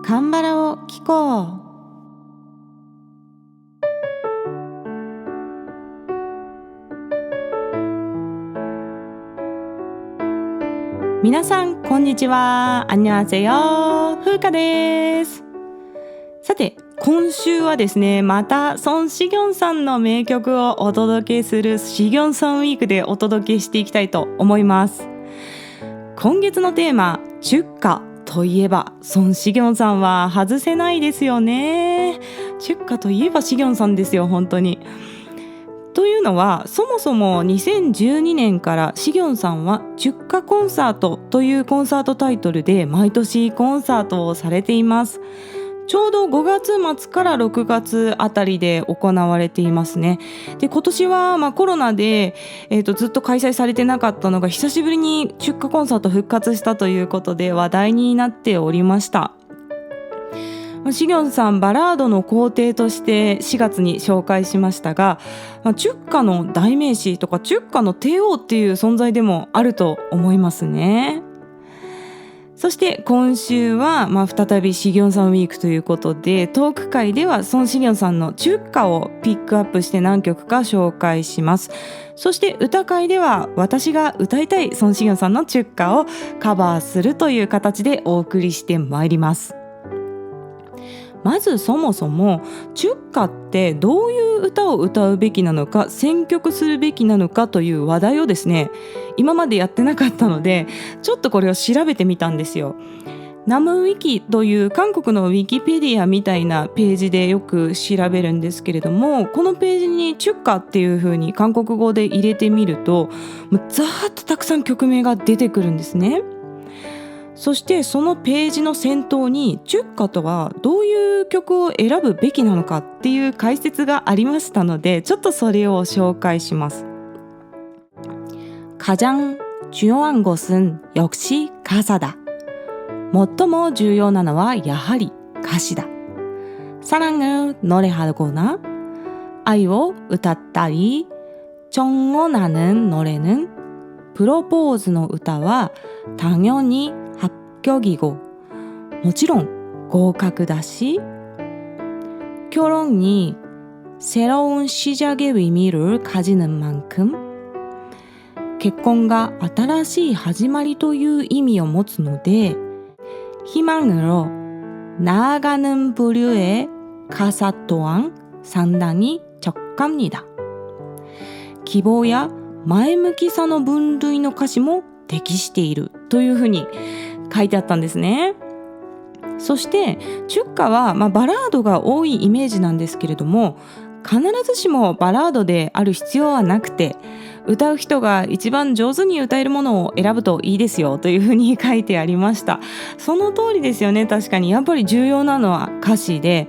カンバラを聞こう。皆さんこんにちは。안녕하세요。風花です。さて、今週はですね、またソン・シギョンさんの名曲をお届けするシギョンソンウィークでお届けしていきたいと思います。今月のテーマ、中華といえばソン・シギョンさんは外せないですよね。中華といえばシギョンさんですよ、本当に。というのは、そもそも2012年からシギョンさんは中華コンサートというコンサートタイトルで毎年コンサートをされています。ちょうど5月末から6月あたりで行われていますね。で、今年はコロナで、ずっと開催されてなかったのが久しぶりに中華コンサート復活したということで話題になっておりました。シギョンさん、バラードの皇帝として4月に紹介しましたが、中華の代名詞とか中華の帝王っていう存在でもあると思いますね。そして今週は、再びシギョンさんウィークということで、トーク会ではソン・シギョンさんの中華をピックアップして何曲か紹介します。そして歌会では私が歌いたいソン・シギョンさんの中華をカバーするという形でお送りしてまいります。まずそもそも中華ってどういう歌を歌うべきなのか、選曲するべきなのかという話題をですね、今までやってなかったのでちょっとこれを調べてみたんですよ。ナムウィキという韓国のウィキペディアみたいなページでよく調べるんですけれども、このページに中華っていう風に韓国語で入れてみるとザーッとたくさん曲名が出てくるんですね。そしてそのページの先頭に中華とはどういう曲を選ぶべきなのかっていう解説がありましたので、ちょっとそれを紹介します。가장 중요한 것은 역시 가사다. 最も重要なのはやはり歌詞だ。사랑을 노래하거나愛を歌ったり、청혼하는 노래는 프로포즈の歌は당연히 합격이고 もちろん合格だし、결혼이 새로운 시작의 의미를 가지는 만큼 結婚が新しい始まりという意味を持つので、희망으로 나아가는 부류의 가사 또한 상당히 적합니다. 希望や前向きさの分類の歌詞も適しているというふうに書いてあったんですね。そして中華は、バラードが多いイメージなんですけれども、必ずしもバラードである必要はなくて、歌う人が一番上手に歌えるものを選ぶといいですよというふうに書いてありました。その通りですよね。確かにやっぱり重要なのは歌詞で、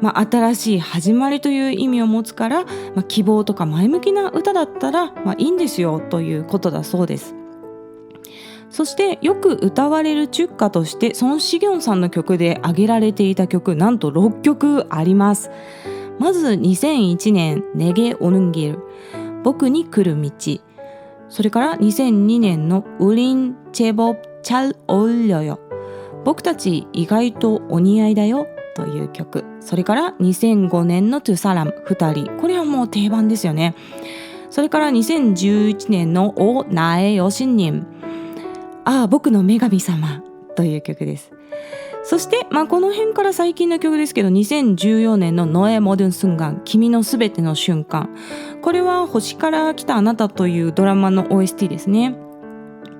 新しい始まりという意味を持つから、希望とか前向きな歌だったら、いいんですよということだそうです。そしてよく歌われる中華としてソン・シギョンさんの曲で挙げられていた曲、なんと6曲あります。まず2001年내게 오는 길、僕に来る道。それから2002年の우린 제법 잘 어울려요、僕たち意外とお似合いだよという曲。それから2005年の두 사람、二人。これはもう定番ですよね。それから2011年の오 나의 여신님、僕の女神様という曲です。そして、この辺から最近の曲ですけど、2014年の너의 모든 순간、君のすべての瞬間。これは星から来たあなたというドラマの OST ですね。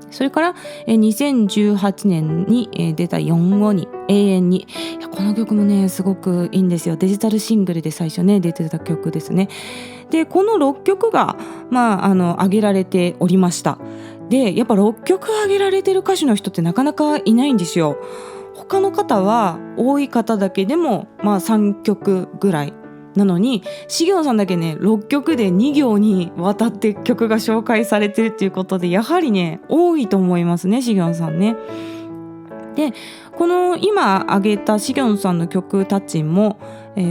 それから2018年に出た4に永遠に。この曲もねすごくいいんですよ。デジタルシングルで最初ね出てた曲ですね。でこの6曲が挙げられておりました。でやっぱ6曲挙げられてる歌手の人ってなかなかいないんですよ。他の方は多い方だけでも3曲ぐらいなのに、シギョンさんだけね6曲で2行にわたって曲が紹介されてるっていうことで、やはりね多いと思いますね、シギョンさんね。でこの今挙げたシギョンさんの曲たちも、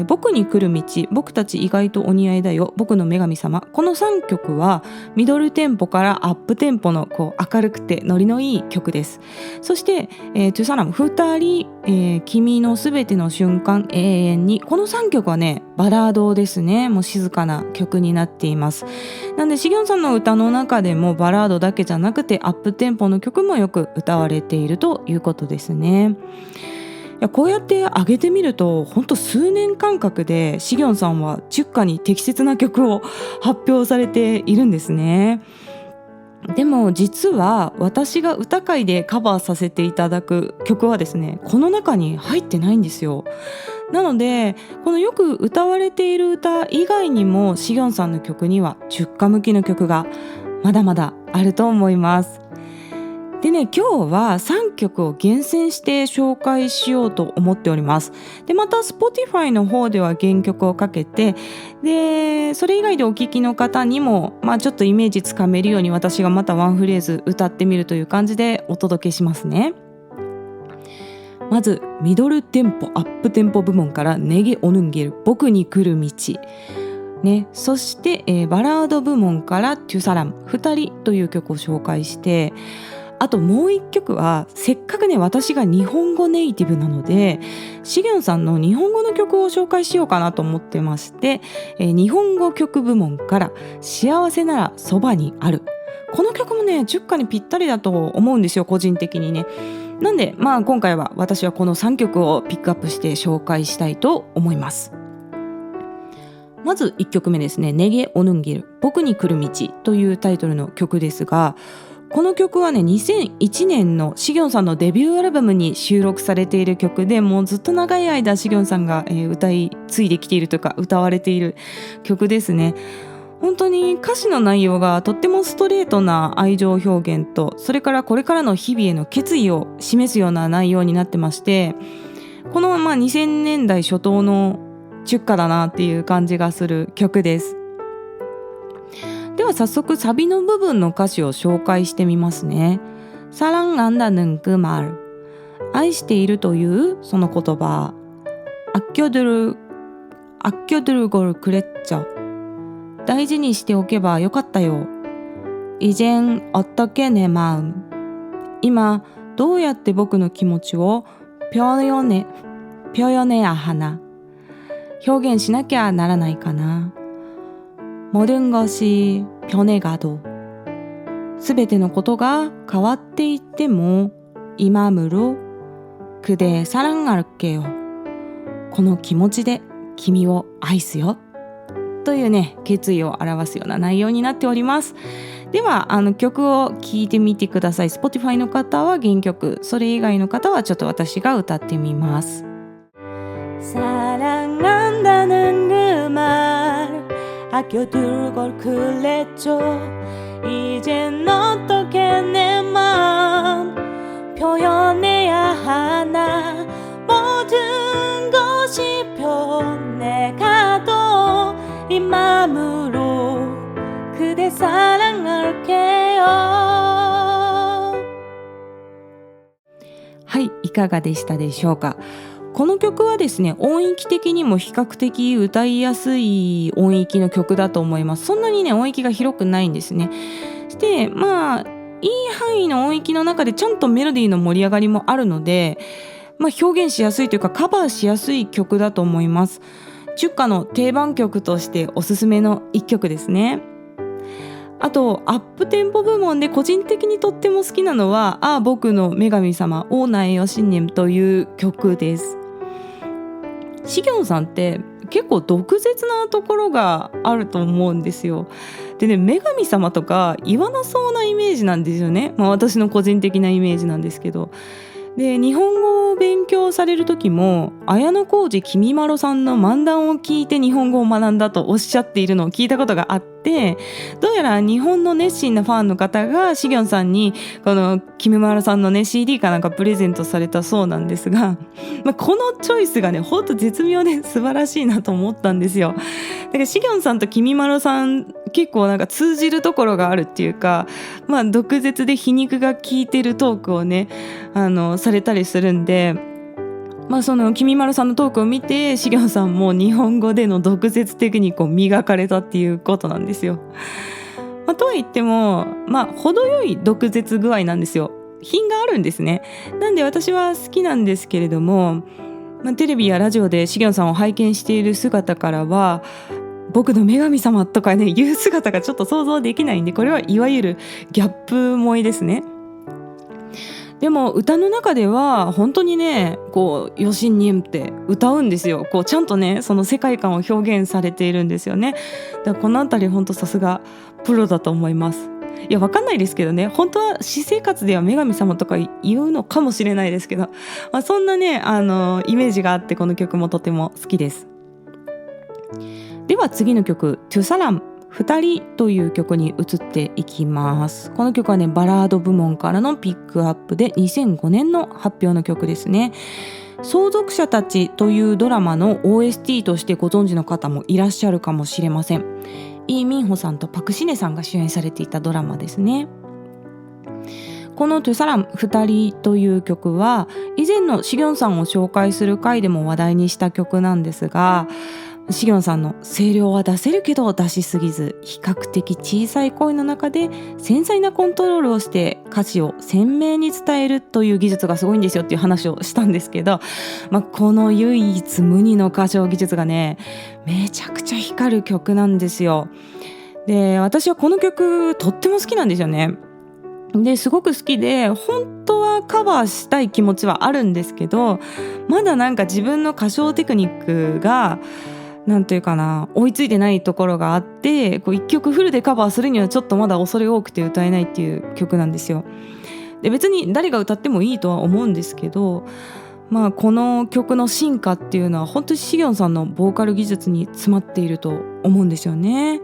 僕に来る道、僕たち意外とお似合いだよ、僕の女神様、この3曲はミドルテンポからアップテンポの明るくてノリのいい曲です。そして、トゥサラム2人、君のすべての瞬間永遠に、この3曲はねバラードですね。もう静かな曲になっています。なんでシギョンさんの歌の中でもバラードだけじゃなくてアップテンポの曲もよく歌われているということですね。いや、こうやって上げてみると本当数年間隔でシギョンさんは10歌に適切な曲を発表されているんですね。でも実は私が歌会でカバーさせていただく曲はですね、この中に入ってないんですよ。なのでこのよく歌われている歌以外にもシギョンさんの曲には10歌向きの曲がまだまだあると思います。でね、今日は3曲を厳選して紹介しようと思っております。で、また Spotify の方では原曲をかけて、で、それ以外でお聴きの方にも、ちょっとイメージつかめるように私がまたワンフレーズ歌ってみるという感じでお届けしますね。まず、ミドルテンポ、アップテンポ部門からネゲオヌンゲル、僕に来る道。ね、そして、バラード部門からトゥサラム、2人という曲を紹介して、あともう一曲はせっかくね私が日本語ネイティブなのでシギョンさんの日本語の曲を紹介しようかなと思ってまして、日本語曲部門から幸せならそばにある、この曲もね10歌にぴったりだと思うんですよ、個人的にね。なんで今回は私はこの3曲をピックアップして紹介したいと思います。まず1曲目ですね、ネゲオヌンギル、僕に来る道というタイトルの曲ですが、この曲はね2001年のシギョンさんのデビューアルバムに収録されている曲で、もうずっと長い間シギョンさんが、歌い継いできているというか歌われている曲ですね。本当に歌詞の内容がとってもストレートな愛情表現と、それからこれからの日々への決意を示すような内容になってまして、この2000年代初頭の中華だなっていう感じがする曲です。では早速サビの部分の歌詞を紹介してみますね。사랑한다는 그 말、 愛しているというその言葉、아껴둘 걸 그랬죠、 大事にしておけばよかったよ、이젠 어떻게 내 마음、 今どうやって僕の気持ちを표현해야 하나、 表現しなきゃならないかな、모든 것이 변해가도、 すべてのことが変わっていっても이 마음으로 그대 사랑할게요、 この気持ちで君を愛すよというね決意を表すような内容になっております。では曲を聴いてみてください。 Spotify の方は原曲、それ以外の方はちょっと私が歌ってみます。사랑한다는 그 말、 아껴둘 걸 그랬죠, 이젠 어떻게 내 마음 표현해야 하나, 모든 것이 변해가도 이 마음으로 그대 사랑할게요。 はい、いかがでしたでしょうか。この曲はですね、音域的にも比較的歌いやすい音域の曲だと思います。そんなにね、音域が広くないんですね。して、いい範囲の音域の中でちゃんとメロディーの盛り上がりもあるので、表現しやすいというかカバーしやすい曲だと思います。中華の定番曲としておすすめの一曲ですね。あとアップテンポ部門で個人的にとっても好きなのは僕の女神様オーナエヨシンネムという曲です。シギョンさんって結構毒舌なところがあると思うんですよ。でね、女神様とか言わなそうなイメージなんですよね。私の個人的なイメージなんですけど、で日本語を勉強される時も綾小路きみまろさんの漫談を聞いて日本語を学んだとおっしゃっているのを聞いたことがあって、どうやら日本の熱心なファンの方がシギョンさんにこのきみまろさんのね CD かなんかプレゼントされたそうなんですが、このチョイスがねほんと絶妙で素晴らしいなと思ったんですよ。だからシギョンさんときみまろさん結構なんか通じるところがあるっていうか、毒舌で皮肉が効いてるトークをねされたりするんで、そのきみまろさんのトークを見てしぎょんさんも日本語での毒舌テクニックを磨かれたっていうことなんですよ。とは言っても程よい毒舌具合なんですよ。品があるんですね。なんで私は好きなんですけれども、テレビやラジオでしぎょんさんを拝見している姿からは僕の女神様とかね言う姿がちょっと想像できないんで、これはいわゆるギャップ萌えですね。でも歌の中では本当にねこうよしんにんって歌うんですよ。こうちゃんとねその世界観を表現されているんですよね。だからこのあたり本当さすがプロだと思います。いやわかんないですけどね、本当は私生活では女神様とか言うのかもしれないですけど、そんなねイメージがあってこの曲もとても好きです。では次の曲トゥサラン2人という曲に移っていきます。この曲はねバラード部門からのピックアップで2005年の発表の曲ですね。相続者たちというドラマの OST としてご存知の方もいらっしゃるかもしれません。イ・ミンホさんとパク・シネさんが主演されていたドラマですね。このトゥサラン2人という曲は以前のシギョンさんを紹介する回でも話題にした曲なんですが、シギョンさんの声量は出せるけど出しすぎず比較的小さい声の中で繊細なコントロールをして歌詞を鮮明に伝えるという技術がすごいんですよっていう話をしたんですけど、この唯一無二の歌唱技術がねめちゃくちゃ光る曲なんですよ。で私はこの曲とっても好きなんですよね。ですごく好きで本当はカバーしたい気持ちはあるんですけど、まだなんか自分の歌唱テクニックがなんていうかな追いついてないところがあって、こう一曲フルでカバーするにはちょっとまだ恐れ多くて歌えないっていう曲なんですよ。で別に誰が歌ってもいいとは思うんですけど、この曲の進化っていうのは本当にシギョンさんのボーカル技術に詰まっていると思うんですよね。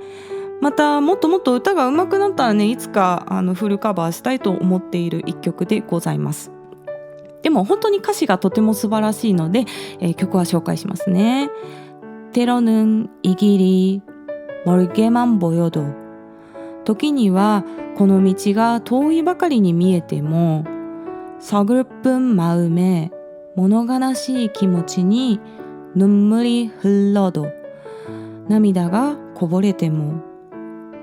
またもっともっと歌が上手くなったらねいつかフルカバーしたいと思っている一曲でございます。でも本当に歌詞がとても素晴らしいので、曲は紹介しますね。때로는 이 길이 멀게만 보여도 時にはこの道が遠いばかりに見えても서글픈 마음에物悲しい気持ちに눈물이 흘러도 涙がこぼれても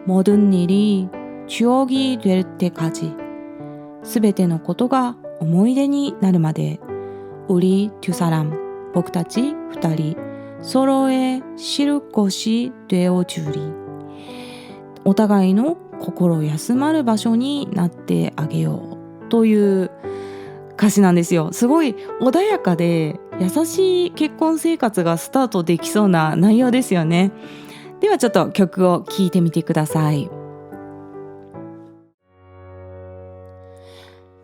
모든 일이 추억이 될 때까지 すべてのことが思い出になるまで우리 두 사람 僕たち二人서로의 쉴 곳이 되어주리 お互いの心休まる場所になってあげようという歌詞なんですよ。すごい穏やかで優しい結婚生活がスタートできそうな内容ですよね。ではちょっと曲を聴いてみてください。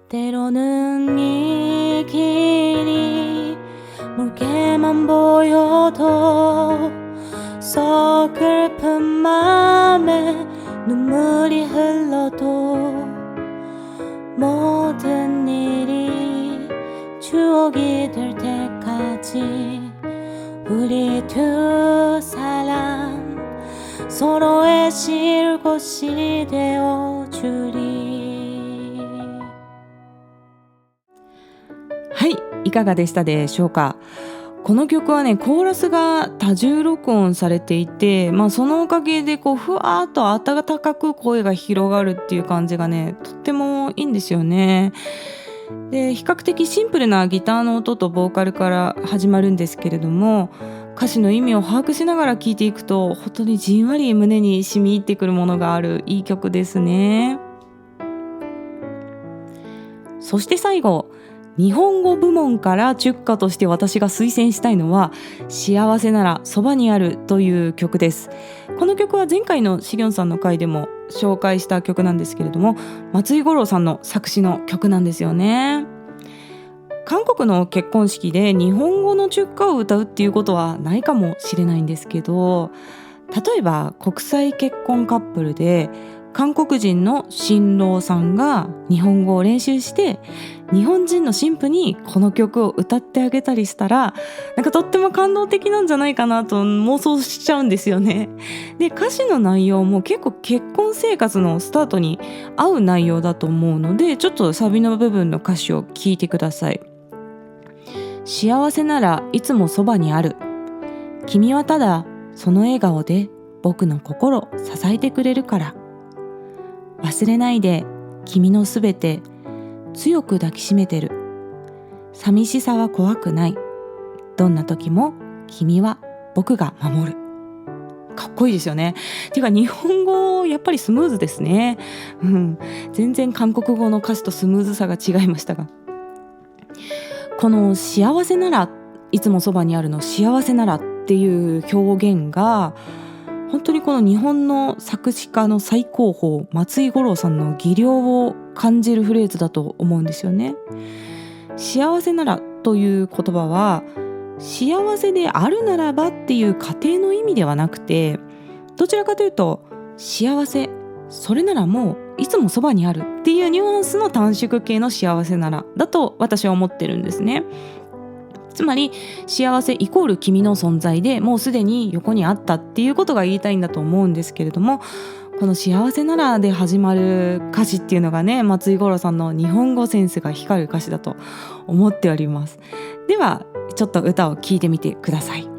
때로는 이 길이 멀게만 보여도 서글픈 맘에 눈물이 흘러도 모든 일이 추억이 될 때까지 우리 두 사람 서로의 쉴 곳이 되어주리。はい、いかがでしたでしょうか。この曲はねコーラスが多重録音されていて、そのおかげでこうふわーっと温かく声が広がるっていう感じがねとってもいいんですよね。で比較的シンプルなギターの音とボーカルから始まるんですけれども、歌詞の意味を把握しながら聴いていくと本当にじんわり胸に染み入ってくるものがあるいい曲ですね。そして最後日本語部門からチュッカとして私が推薦したいのは幸せならそばにあるという曲です。この曲は前回のシギョンさんの回でも紹介した曲なんですけれども、松井五郎さんの作詞の曲なんですよね。韓国の結婚式で日本語のチュッカを歌うっていうことはないかもしれないんですけど、例えば国際結婚カップルで韓国人の新郎さんが日本語を練習して日本人の新婦にこの曲を歌ってあげたりしたらなんかとっても感動的なんじゃないかなと妄想しちゃうんですよね。で歌詞の内容も結構結婚生活のスタートに合う内容だと思うので、ちょっとサビの部分の歌詞を聞いてください。幸せならいつもそばにある。君はただその笑顔で僕の心を支えてくれるから。忘れないで君のすべて強く抱きしめてる。寂しさは怖くない。どんな時も君は僕が守る。かっこいいですよね。てか日本語やっぱりスムーズですね。全然韓国語の歌詞とスムーズさが違いましたが、この幸せならいつもそばにあるの幸せならっていう表現が本当にこの日本の作詞家の最高峰松井五郎さんの技量を感じるフレーズだと思うんですよね。幸せならという言葉は幸せであるならばっていう過程の意味ではなくて、どちらかというと幸せそれならもういつもそばにあるっていうニュアンスの短縮形の幸せならだと私は思ってるんですね。つまり幸せイコール君の存在でもうすでに横にあったっていうことが言いたいんだと思うんですけれども、この幸せならで始まる歌詞っていうのがね、松井五郎さんの日本語センスが光る歌詞だと思っております。ではちょっと歌を聴いてみてください。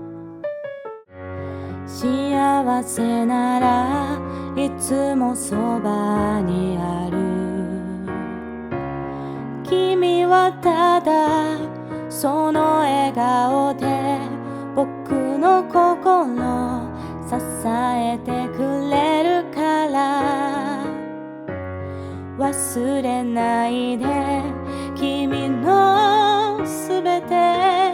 幸せならいつもそばにある。君はただその笑顔で僕の心支えてくれるから。忘れないで君のすべて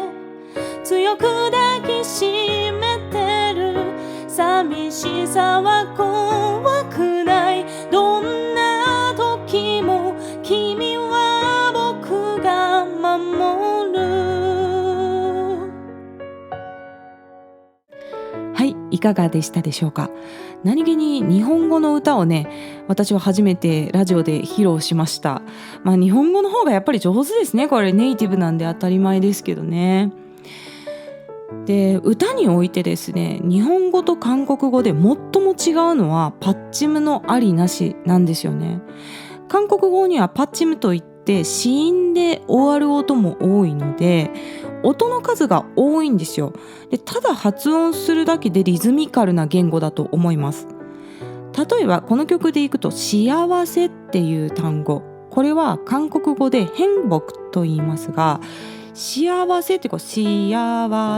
強く抱きしめてる。寂しさは怖くない。どんな時も君は僕が守る。はい、いかがでしたでしょうか。何気に日本語の歌をね、私は初めてラジオで披露しました。日本語の方がやっぱり上手ですね。これネイティブなんで当たり前ですけどね。で、歌においてですね、日本語と韓国語で最も違うのはパッチムのありなしなんですよね。韓国語にはパッチムといって子音で終わる音も多いので音の数が多いんですよ。で、ただ発音するだけでリズミカルな言語だと思います。例えばこの曲でいくと幸せっていう単語、これは韓国語で変木と言いますが、幸せって幸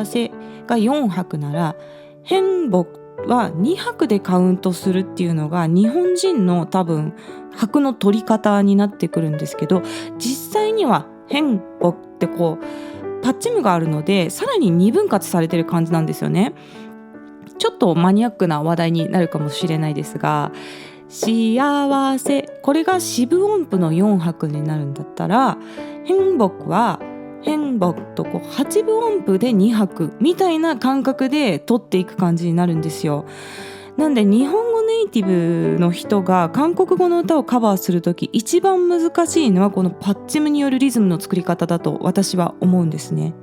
せが4拍なら変木は2拍でカウントするっていうのが日本人の多分拍の取り方になってくるんですけど、実際には変木ってパッチムがあるのでさらに二分割されてる感じなんですよね。ちょっとマニアックな話題になるかもしれないですが、幸せ、これが四分音符の4拍になるんだったら、変木は変木と8分音符で2拍みたいな感覚で取っていく感じになるんですよ。なんで日本語ネイティブの人が韓国語の歌をカバーするとき一番難しいのはこのパッチムによるリズムの作り方だと私は思うんですね。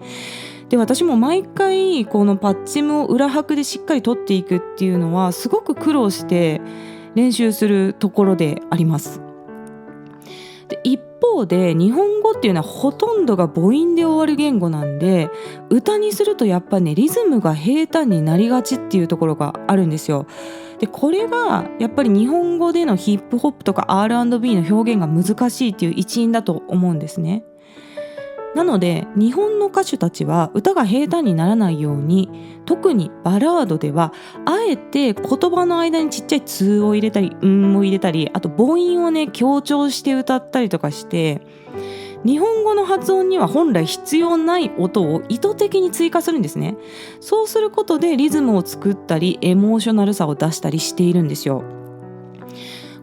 で、私も毎回このパッチムを裏拍でしっかり取っていくっていうのはすごく苦労して練習するところであります。で、一方で日本語っていうのはほとんどが母音で終わる言語なんで、歌にするとやっぱねリズムが平坦になりがちっていうところがあるんですよ。で、これがやっぱり日本語でのヒップホップとか R&B の表現が難しいっていう一因だと思うんですね。なので日本の歌手たちは歌が平坦にならないように、特にバラードではあえて言葉の間にちっちゃいツーを入れたりを入れたり、あと母音をね強調して歌ったりとかして、日本語の発音には本来必要ない音を意図的に追加するんですね。そうすることでリズムを作ったりエモーショナルさを出したりしているんですよ。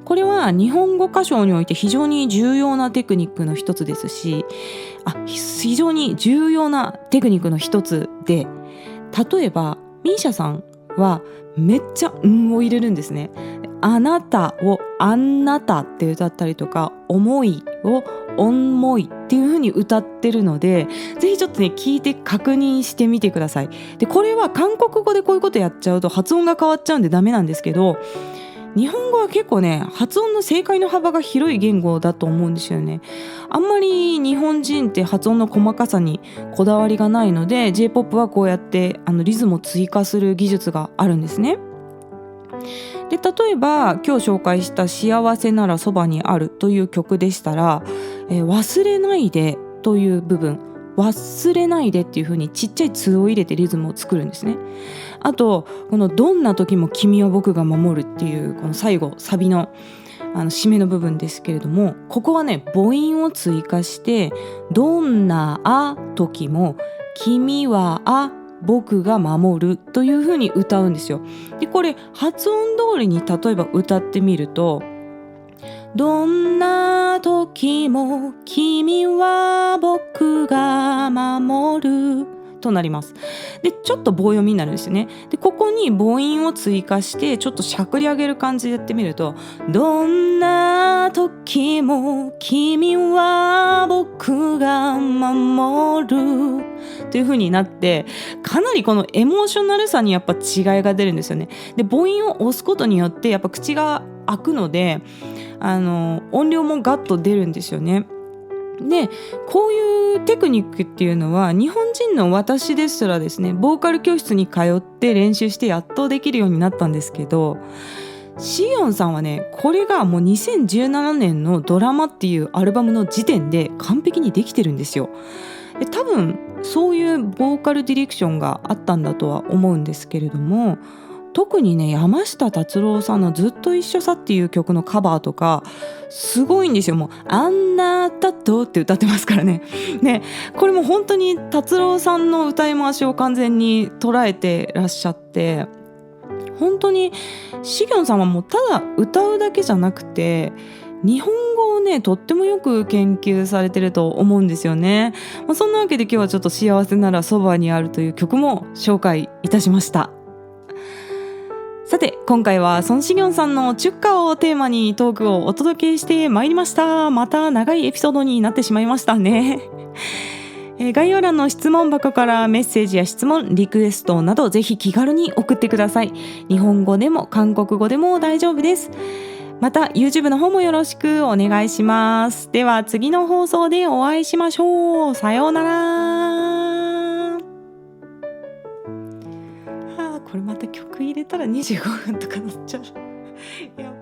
これは日本語歌唱において非常に重要なテクニックの一つですし、非常に重要なテクニックの一つで、例えばミーシャさんはめっちゃを入れるんですね。あなたをあんなたって歌ったりとか、思いを重いっていう風に歌ってるので、ぜひちょっとね聞いて確認してみてください。で、これは韓国語でこういうことやっちゃうと発音が変わっちゃうんでダメなんですけど、日本語は結構ね、発音の正解の幅が広い言語だと思うんですよね。あんまり日本人って発音の細かさにこだわりがないので、 J-POP はこうやってリズムを追加する技術があるんですね。で、例えば今日紹介した幸せならそばにあるという曲でしたら、忘れないでという部分、忘れないでっていう風にちっちゃい「つ」を入れてリズムを作るんですね。あとこのどんな時も君は僕が守るっていうこの最後サビの締めの部分ですけれども、ここはね母音を追加してどんなあ時も君はあ僕が守るという風に歌うんですよ。でこれ発音通りに例えば歌ってみると、どんな時も君は僕が守るとなります。でちょっと棒読みになるんですよね。でここに母音を追加してちょっとしゃくり上げる感じでやってみると、どんな時も君は僕が守るという風になって、かなりこのエモーショナルさにやっぱ違いが出るんですよね。で母音を押すことによってやっぱ口が開くので音量もガッと出るんですよね。でこういうテクニックっていうのは日本人の私ですらですね、ボーカル教室に通って練習してやっとできるようになったんですけど、シヨンさんはねこれがもう2017年のドラマっていうアルバムの時点で完璧にできてるんですよ。で多分そういうボーカルディレクションがあったんだとは思うんですけれども、特にね山下達郎さんのずっと一緒さっていう曲のカバーとかすごいんですよ。もうあんなたとって歌ってますからね。ね、これも本当に達郎さんの歌い回しを完全に捉えてらっしゃって、本当にシギョンさんはもうただ歌うだけじゃなくて日本語をねとってもよく研究されてると思うんですよね。そんなわけで今日はちょっと幸せならそばにあるという曲も紹介いたしました。さて今回はソン・シギョンさんのチュッカをテーマにトークをお届けしてまいりました。また長いエピソードになってしまいましたね。概要欄の質問箱からメッセージや質問、リクエストなどぜひ気軽に送ってください。日本語でも韓国語でも大丈夫です。また YouTube の方もよろしくお願いします。では次の放送でお会いしましょう。さようなら。これまた曲入れたら25分とかなっちゃう。やばい。